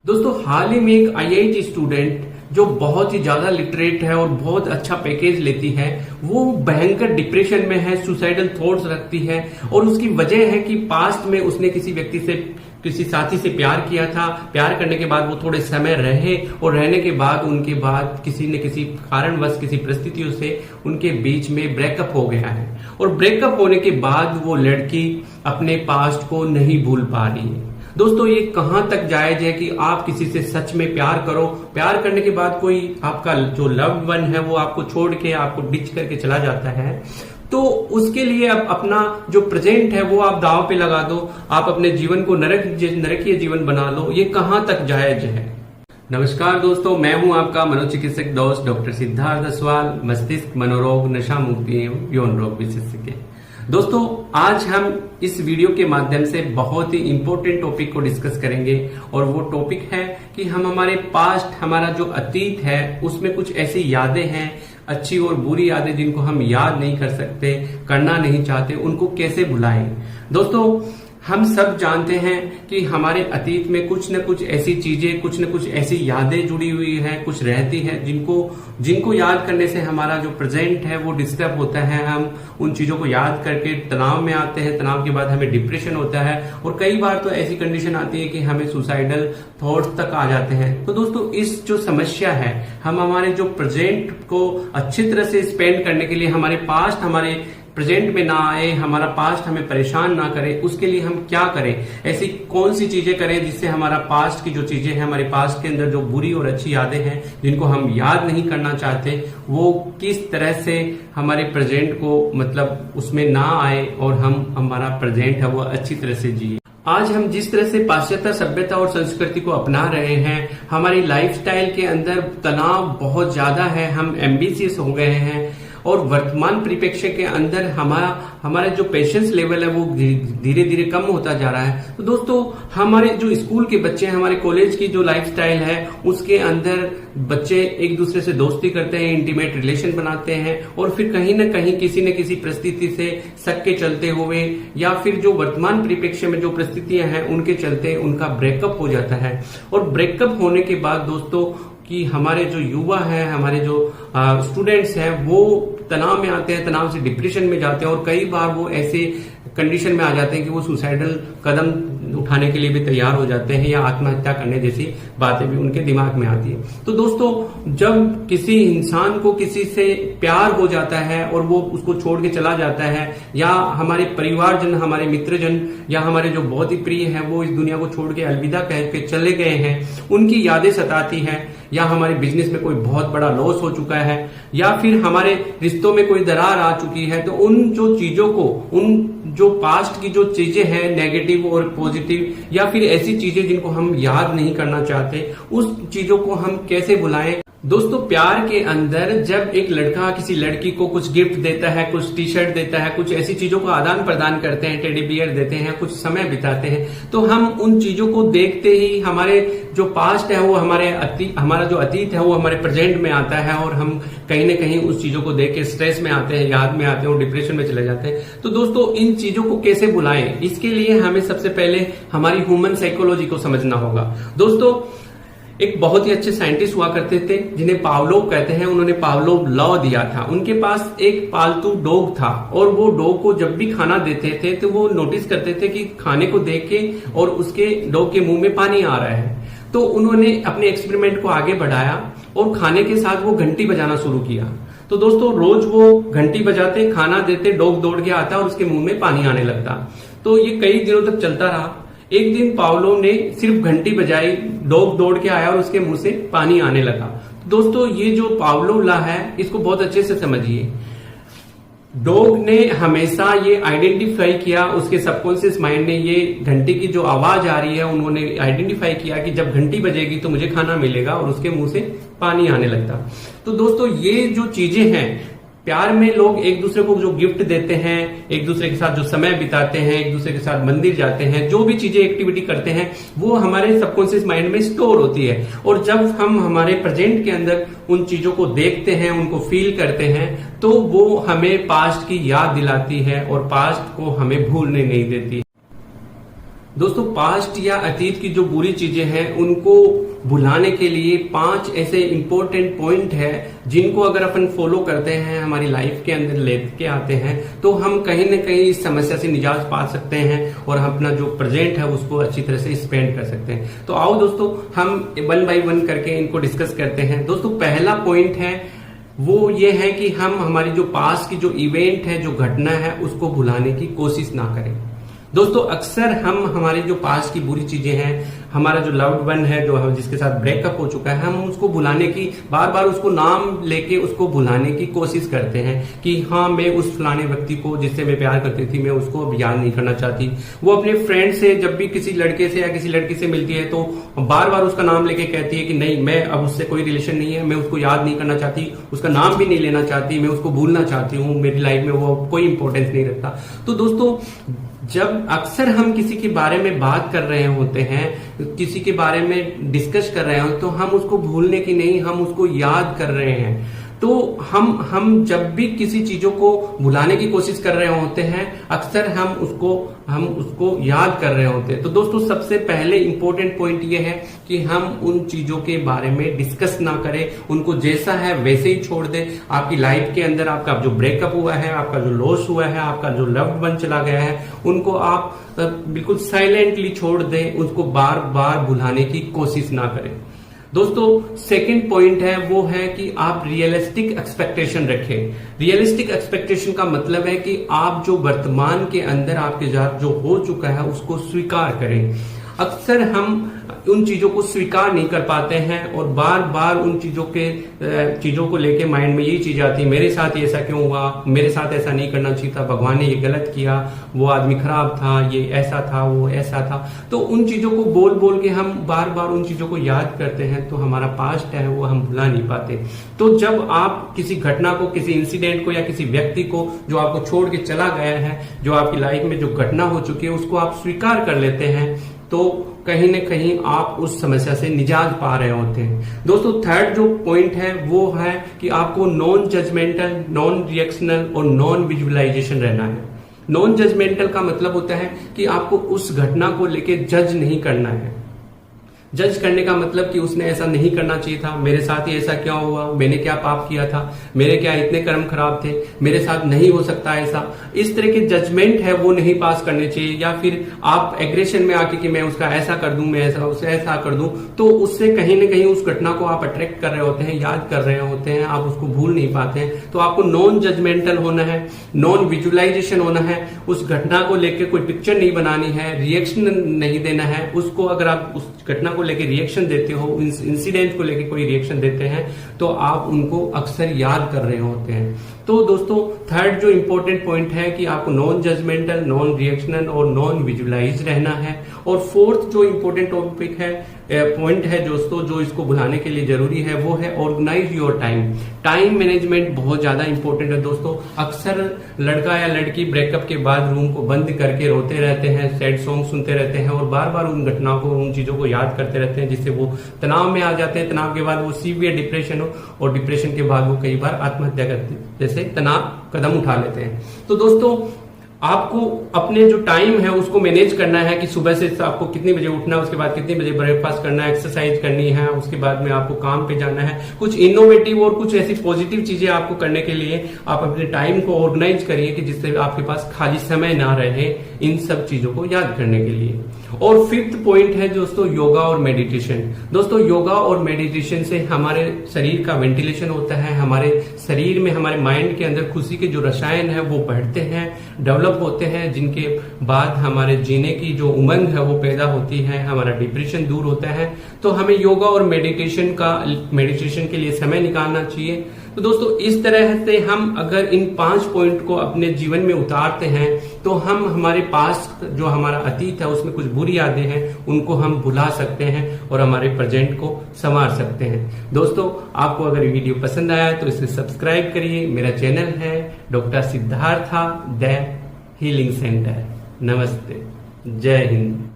दोस्तों हाल ही में एक आईआईटी स्टूडेंट जो बहुत ही ज्यादा लिटरेट है और बहुत अच्छा पैकेज लेती है, वो भयंकर डिप्रेशन में है, सुसाइडल थॉट्स रखती है। और उसकी वजह है कि पास्ट में उसने किसी व्यक्ति से, किसी साथी से प्यार किया था। प्यार करने के बाद वो थोड़े समय रहे और रहने के बाद उनके बाद किसी न किसी कारणवश, किसी परिस्थितियों से उनके बीच में ब्रेकअप हो गया है। और ब्रेकअप होने के बाद वो लड़की अपने पास्ट को नहीं भूल पा रही है। दोस्तों ये कहां तक जायज है कि आप किसी से सच में प्यार करो, प्यार करने के बाद कोई आपका जो लव्ड वन है वो आपको छोड़ के, आपको डिच करके चला जाता है, तो उसके लिए अब अपना जो प्रेजेंट है वो आप दांव पे लगा दो, आप अपने जीवन को नरकीय जीवन बना लो। ये कहां तक जायज है? नमस्कार दोस्तों, मैं हूं आपका मनोचिकित्सक दोस्त डॉक्टर सिद्धार्थ असवाल, मस्तिष्क मनोरोग, नशा मुक्ति एवं यौन रोग विशेषज्ञ। दोस्तों आज हम इस वीडियो के माध्यम से बहुत ही इंपॉर्टेंट टॉपिक को डिस्कस करेंगे और वो टॉपिक है कि हम हमारे पास्ट, हमारा जो अतीत है उसमें कुछ ऐसी यादें हैं, अच्छी और बुरी यादें जिनको हम याद नहीं कर सकते, करना नहीं चाहते, उनको कैसे भुलाएं। दोस्तों हम सब जानते हैं कि हमारे अतीत में कुछ न कुछ ऐसी चीजें, कुछ न कुछ ऐसी यादें जुड़ी हुई हैं, कुछ रहती हैं जिनको याद करने से हमारा जो प्रेजेंट है वो डिस्टर्ब होता है। हम उन चीजों को याद करके तनाव में आते हैं, तनाव के बाद हमें डिप्रेशन होता है और कई बार तो ऐसी कंडीशन आती है कि हमें सुसाइडल थॉट्स तक आ जाते हैं। तो दोस्तों इस जो समस्या है, हम हमारे जो प्रेजेंट को अच्छी तरह से स्पेंड करने के लिए हमारे पास्ट हमारे प्रेजेंट में ना आए, हमारा पास्ट हमें परेशान ना करे, उसके लिए हम क्या करें, ऐसी कौन सी चीजें करें जिससे हमारा पास्ट की जो चीजें हैं, हमारे पास्ट के अंदर जो बुरी और अच्छी यादें हैं जिनको हम याद नहीं करना चाहते, वो किस तरह से हमारे प्रेजेंट को मतलब उसमें ना आए और हम हमारा प्रेजेंट है वो अच्छी तरह से जिए। आज हम जिस तरह से पाश्चात्य सभ्यता और संस्कृति को अपना रहे हैं, हमारी लाइफस्टाइल के अंदर तनाव बहुत ज्यादा है, हम एम्बिशियस हो गए हैं और वर्तमान परिप्रेक्ष्य के अंदर हमारा जो पेशेंस लेवल है वो धीरे धीरे कम होता जा रहा है। तो दोस्तों हमारे जो स्कूल के बच्चे हैं, हमारे कॉलेज की जो लाइफस्टाइल है उसके अंदर बच्चे एक दूसरे से दोस्ती करते हैं, इंटीमेट रिलेशन बनाते हैं और फिर कहीं ना कहीं किसी न किसी परिस्थिति से सक के चलते हुए या फिर जो वर्तमान परिप्रेक्ष्य में जो परिस्थितियां हैं उनके चलते उनका ब्रेकअप हो जाता है। और ब्रेकअप होने के बाद दोस्तों कि हमारे जो युवा हैं, हमारे जो स्टूडेंट्स हैं वो तनाव में आते हैं, तनाव से डिप्रेशन में जाते हैं और कई बार वो ऐसे कंडीशन में आ जाते हैं कि वो सुसाइडल कदम उठाने के लिए भी तैयार हो जाते हैं या आत्महत्या करने जैसी बातें भी उनके दिमाग में आती है। तो दोस्तों जब किसी इंसान को किसी से प्यार हो जाता है और वो उसको छोड़ के चला जाता है, या हमारे परिवारजन, हमारे मित्रजन या हमारे जो बहुत ही प्रिय है वो इस दुनिया को छोड़ के अलविदा कह के चले गए हैं, उनकी यादें सताती है, या हमारे बिजनेस में कोई बहुत बड़ा लॉस हो चुका है, या फिर हमारे रिश्तों में कोई दरार आ चुकी है, तो उन जो चीजों को, उन जो पास्ट की जो चीजें हैं नेगेटिव और पॉजिटिव, या फिर ऐसी चीजें जिनको हम याद नहीं करना चाहते, उस चीजों को हम कैसे भुलाएं। दोस्तों प्यार के अंदर जब एक लड़का किसी लड़की को कुछ गिफ्ट देता है, कुछ टी शर्ट देता है, कुछ ऐसी चीजों को आदान प्रदान करते हैं, टेडी बियर देते हैं, कुछ समय बिताते हैं, तो हम उन चीजों को देखते ही हमारे जो पास्ट है वो हमारा जो अतीत है वो हमारे प्रेजेंट में आता है और हम कहीं ना कहीं उस चीजों को देख के स्ट्रेस में आते हैं, याद में आते हैं और डिप्रेशन में चले जाते हैं। तो दोस्तों इन चीजों को कैसे भुलाएं, इसके लिए हमें सबसे पहले हमारी ह्यूमन साइकोलॉजी को समझना होगा। दोस्तों एक बहुत ही अच्छे साइंटिस्ट हुआ करते थे जिन्हें पावलोव कहते हैं, उन्होंने पावलोव लॉ दिया था। उनके पास एक पालतू डॉग था और वो डॉग को जब भी खाना देते थे तो वो नोटिस करते थे कि खाने को देख के और उसके डॉग के मुंह में पानी आ रहा है। तो उन्होंने अपने एक्सपेरिमेंट को आगे बढ़ाया और खाने के साथ वो घंटी बजाना शुरू किया। तो दोस्तों रोज वो घंटी बजाते, खाना देते, डॉग दौड़ के आता और उसके मुंह में पानी आने लगता। तो ये कई दिनों तक चलता रहा। एक दिन पावलोव ने सिर्फ घंटी बजाई, डॉग दौड़ के आया और उसके मुंह से पानी आने लगा। दोस्तों ये जो पावलोव लॉ है इसको बहुत अच्छे से समझिए। डॉग ने हमेशा ये आइडेंटिफाई किया, उसके सबकॉन्शियस माइंड ने ये घंटी की जो आवाज आ रही है उन्होंने आइडेंटिफाई किया कि जब घंटी बजेगी तो मुझे खाना मिलेगा, और उसके मुंह से पानी आने लगता। तो दोस्तों ये जो चीजें हैं, प्यार में लोग एक दूसरे को जो गिफ्ट देते हैं, एक दूसरे के साथ जो समय बिताते हैं, एक दूसरे के साथ मंदिर जाते हैं, जो भी चीजें एक्टिविटी करते हैं वो हमारे सबकॉन्शियस माइंड में स्टोर होती है। और जब हम हमारे प्रेजेंट के अंदर उन चीजों को देखते हैं, उनको फील करते हैं, तो वो हमें पास्ट की याद दिलाती है और पास्ट को हमें भूलने नहीं देती। दोस्तों पास्ट या अतीत की जो बुरी चीजें हैं उनको भुलाने के लिए 5 ऐसे इंपॉर्टेंट पॉइंट है जिनको अगर अपन फॉलो करते हैं, हमारी लाइफ के अंदर लेके आते हैं, तो हम कहीं ना कहीं इस समस्या से निजात पा सकते हैं और हम अपना जो प्रेजेंट है उसको अच्छी तरह से स्पेंड कर सकते हैं। तो आओ दोस्तों हम 1 बाय 1 करके इनको डिस्कस करते हैं। दोस्तों पहला पॉइंट है वो ये है कि हम हमारी जो पास्ट की जो इवेंट है, जो घटना है, उसको भुलाने की कोशिश ना करें। दोस्तों अक्सर हम हमारे जो पास्ट की बुरी चीजें हैं, हमारा जो लव्ड वन है, जो जिसके साथ ब्रेकअप हो चुका है, हम उसको भुलाने की बार बार उसको नाम लेके उसको भुलाने की कोशिश करते हैं कि हाँ मैं उस फलाने व्यक्ति को जिससे मैं प्यार करती थी मैं उसको अब याद नहीं करना चाहती। वो अपने फ्रेंड से जब भी किसी लड़के से या किसी लड़की से मिलती है तो बार बार उसका नाम लेके कहती है कि नहीं मैं अब उससे कोई रिलेशन नहीं है, मैं उसको याद नहीं करना चाहती, उसका नाम भी नहीं लेना चाहती, मैं उसको भूलना चाहती हूँ, मेरी लाइफ में वो कोई इंपॉर्टेंस नहीं रखता। तो दोस्तों जब अक्सर हम किसी के बारे में बात कर रहे होते हैं, किसी के बारे में डिस्कस कर रहे हो, तो हम उसको भूलने की नहीं, हम उसको याद कर रहे हैं। तो हम जब भी किसी चीजों को भुलाने की कोशिश कर रहे होते हैं, अक्सर हम उसको याद कर रहे होते हैं। तो दोस्तों सबसे पहले इंपॉर्टेंट पॉइंट ये है कि हम उन चीजों के बारे में डिस्कस ना करें, उनको जैसा है वैसे ही छोड़ दें। आपकी लाइफ के अंदर आपका जो ब्रेकअप हुआ है, आपका जो लॉस हुआ है, आपका जो लव्ड वन चला गया है, उनको आप बिल्कुल साइलेंटली छोड़ दें, उसको बार बार भुलाने की कोशिश ना करें। दोस्तों सेकंड पॉइंट है वो है कि आप रियलिस्टिक एक्सपेक्टेशन रखें। रियलिस्टिक एक्सपेक्टेशन का मतलब है कि आप जो वर्तमान के अंदर आपके साथ जो हो चुका है उसको स्वीकार करें। अक्सर हम उन चीजों को स्वीकार नहीं कर पाते हैं और बार बार उन चीजों को लेके माइंड में यही चीज आती है, मेरे साथ ये ऐसा क्यों हुआ, मेरे साथ ऐसा नहीं करना चाहिए था, भगवान ने ये गलत किया, वो आदमी खराब था, ये ऐसा था, वो ऐसा था। तो उन चीजों को बोल बोल के हम बार बार उन चीजों को याद करते हैं, तो हमारा पास्ट है वो हम भुला नहीं पाते। तो जब आप किसी घटना को, किसी इंसिडेंट को या किसी व्यक्ति को जो आपको छोड़ के चला गया है, जो आपकी लाइफ में जो घटना हो चुकी है, उसको आप स्वीकार कर लेते हैं, तो कहीं न कहीं आप उस समस्या से निजात पा रहे होते हैं। दोस्तों थर्ड जो पॉइंट है वो है कि आपको नॉन जजमेंटल, नॉन रिएक्शनल और नॉन विजुअलाइजेशन रहना है। नॉन जजमेंटल का मतलब होता है कि आपको उस घटना को लेके जज नहीं करना है। जज करने का मतलब कि उसने ऐसा नहीं करना चाहिए था, मेरे साथ ही ऐसा क्यों हुआ, मैंने क्या पाप किया था, मेरे क्या इतने कर्म खराब थे, मेरे साथ नहीं हो सकता ऐसा। इस तरह के जजमेंट है वो नहीं पास करने चाहिए। या फिर आप एग्रेशन में आके कि मैं उसका ऐसा कर दूं, मैं ऐसा उसे ऐसा कर दूं, तो उससे कहीं ना कहीं उस घटना को आप अट्रैक्ट कर रहे होते हैं, याद कर रहे होते हैं, आप उसको भूल नहीं पाते हैं। तो आपको नॉन जजमेंटल होना है, नॉन विजुअलाइजेशन होना है, उस घटना को लेकर कोई पिक्चर नहीं बनानी है, रिएक्शन नहीं देना है उसको। अगर आप उस घटना को लेके रिएक्शन देते हो, इंसिडेंट को लेके कोई रिएक्शन देते हैं, तो आप उनको अक्सर याद कर रहे होते हैं। तो दोस्तों थर्ड जो इंपॉर्टेंट पॉइंट है कि आपको नॉन जजमेंटल, नॉन रिएक्शनल और नॉन विजुअलाइज रहना है। और फोर्थ जो इंपॉर्टेंट टॉपिक है, पॉइंट है दोस्तों, जो इसको भुलाने के लिए जरूरी है, वो है organise your time. Time management बहुत ज्यादा इंपॉर्टेंट है दोस्तों। अक्सर लड़का या लड़की ब्रेकअप के बाद रूम को बंद करके रोते रहते हैं, सैड सॉन्ग सुनते रहते हैं और बार बार उन घटनाओं को, उन चीजों को याद करते रहते हैं, जिससे वो तनाव में आ जाते हैं। तनाव के बाद वो सीवियर डिप्रेशन हो और डिप्रेशन के बाद वो कई बार आत्महत्या करते हैं, जैसे तनाव कदम उठा लेते हैं। तो दोस्तों आपको अपने जो टाइम है उसको मैनेज करना है कि सुबह से आपको कितने बजे उठना है, उसके बाद कितने बजे ब्रेकफास्ट करना है, एक्सरसाइज करनी है, उसके बाद में आपको काम पे जाना है। कुछ इनोवेटिव और कुछ ऐसी पॉजिटिव चीजें आपको करने के लिए आप अपने टाइम को ऑर्गेनाइज करिए कि जिससे आपके पास खाली समय ना रहे इन सब चीजों को याद करने के लिए। और फिफ्थ पॉइंट है दोस्तों योगा और मेडिटेशन। दोस्तों योगा और मेडिटेशन से हमारे शरीर का वेंटिलेशन होता है, हमारे शरीर में, हमारे माइंड के अंदर खुशी के जो रसायन है वो बढ़ते हैं, डेवलप होते हैं, जिनके बाद हमारे जीने की जो उमंग है वो पैदा होती है, हमारा डिप्रेशन दूर होता है। तो हमें योगा और मेडिटेशन के लिए समय निकालना चाहिए। तो दोस्तों इस तरह से हम अगर इन 5 पॉइंट को अपने जीवन में उतारते हैं तो हम हमारे पास जो हमारा अतीत है उसमें कुछ बुरी यादें हैं उनको हम भुला सकते हैं और हमारे प्रेजेंट को संवार सकते हैं। दोस्तों आपको अगर वीडियो पसंद आया तो इसे सब्सक्राइब करिए। मेरा चैनल है doctor Siddharth the healing centre. नमस्ते, जय हिंद।